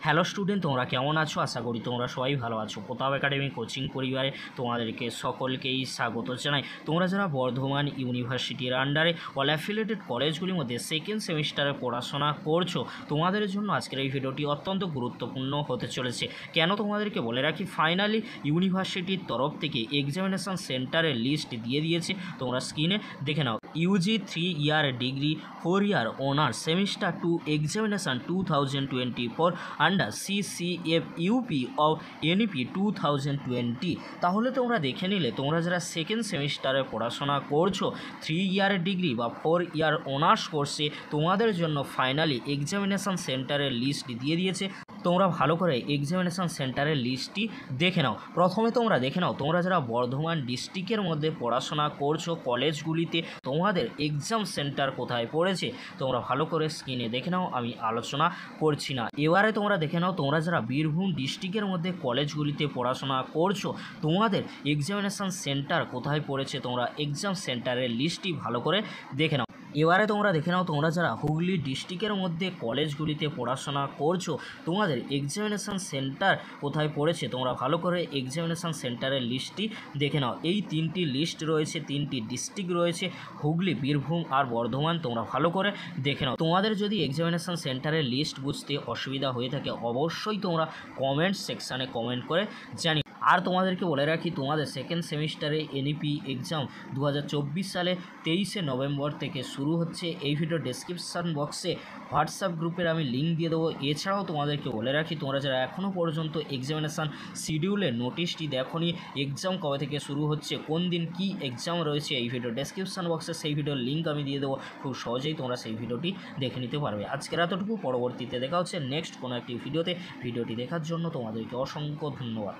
Hello student, তোমরা কেমন আছো? আশা করি তোমরা সবাই ভালো আছো। প্রতাপ একাডেমি কোচিং পরিবারে তোমাদেরকে সকলকেই স্বাগত জানাই। তোমরা যারা বর্ধমান ইউনিভার্সিটির আন্ডারে অল অ্যাফিলিয়েটেড কলেজগুলির মধ্যে সেকেন্ড সেমিস্টারে পড়াশোনা করছো, তোমাদের জন্য আজকের এই ভিডিওটি অত্যন্ত গুরুত্বপূর্ণ হতে চলেছে। কেন তোমাদেরকে বলে রাখি, ফাইনালি ইউনিভার্সিটির তরফ থেকে এক্সামিনেশন সেন্টারের লিস্ট দিয়ে দিয়েছে। তোমরা স্ক্রিনে দেখে নাও। UG 3 year degree 4 year honours semester 2 examination 2024 under CCF UP of NEP 2020। তাহলে তোমরা দেখে নিলে, তোমরা যারা সেকেন্ড সেমিস্টারে পড়াশোনা করছো 3 ইয়ার ডিগ্রি বা 4 ইয়ার অনার্স কোর্সে, তোমাদের জন্য ফাইনালি এক্সামিনেশন সেন্টারের লিস্ট দিয়ে দিয়েছে। তোমরা ভালো করে এক্সামিনেশন সেন্টারের লিস্টটি দেখে নাও। প্রথমে তোমরা দেখে নাও, তোমরা যারা বর্ধমান ডিস্ট্রিক্টের মধ্যে পড়াশোনা করছো কলেজগুলিতে, তোমাদের এক্সাম সেন্টার কোথায় পড়েছে তোমরা ভালো করে স্ক্রিনে দেখে নাও, আমি আলোচনা করছি না। এবারে তোমরা দেখে নাও, তোমরা যারা বীরভূম ডিস্ট্রিক্টের মধ্যে কলেজগুলিতে পড়াশোনা করছো, তোমাদের এক্সামিনেশন সেন্টার কোথায় পড়েছে তোমরা এক্সাম সেন্টারের লিস্টটি ভালো করে দেখে নাও। এবারে তোমরা দেখে নাও, তোমরা যারা হুগলি ডিস্ট্রিক্টের মধ্যে কলেজগুলিতে পড়াশোনা করছো, তোমাদের এক্সামিনেশন সেন্টার কোথায় পড়েছে তোমরা ভালো করে এক্সামিনেশন সেন্টারের লিস্টটি দেখে নাও। এই তিনটি লিস্ট রয়েছে, তিনটি ডিস্ট্রিক্ট রয়েছে, হুগলি, বীরভূম আর বর্ধমান। তোমরা ভালো করে দেখে নাও। তোমাদের যদি এক্সামিনেশন সেন্টারের লিস্ট বুঝতে অসুবিধা হয়ে থাকে, অবশ্যই তোমরা কমেন্ট সেকশানে কমেন্ট করে জানি। আর তোমাদেরকে বলে রাখি, তোমাদের সেকেন্ড সেমিস্টারে NEP এক্সাম 2024 সালে 23শে নভেম্বর থেকে শুরু হচ্ছে। এই ভিডিও ডেসক্রিপশান বক্সে হোয়াটসঅ্যাপ গ্রুপের আমি লিঙ্ক দিয়ে দেবো। এছাড়াও তোমাদেরকে বলে রাখি, তোমরা যারা এখনও পর্যন্ত এক্সামিনেশান শিডিউলের নোটিশটি দেখোনি, এক্সাম কবে থেকে শুরু হচ্ছে, কোন দিন কি এক্সাম রয়েছে, এই ভিডিও ডেসক্রিপশান বক্সে সেই ভিডিওর লিঙ্ক আমি দিয়ে দেবো। খুব সহজেই তোমরা সেই ভিডিওটি দেখে নিতে পারবে। আজকের এতটুকু, পরবর্তীতে দেখা হচ্ছে নেক্সট কোনো একটি ভিডিওতে। ভিডিওটি দেখার জন্য তোমাদেরকে অসংখ্য ধন্যবাদ।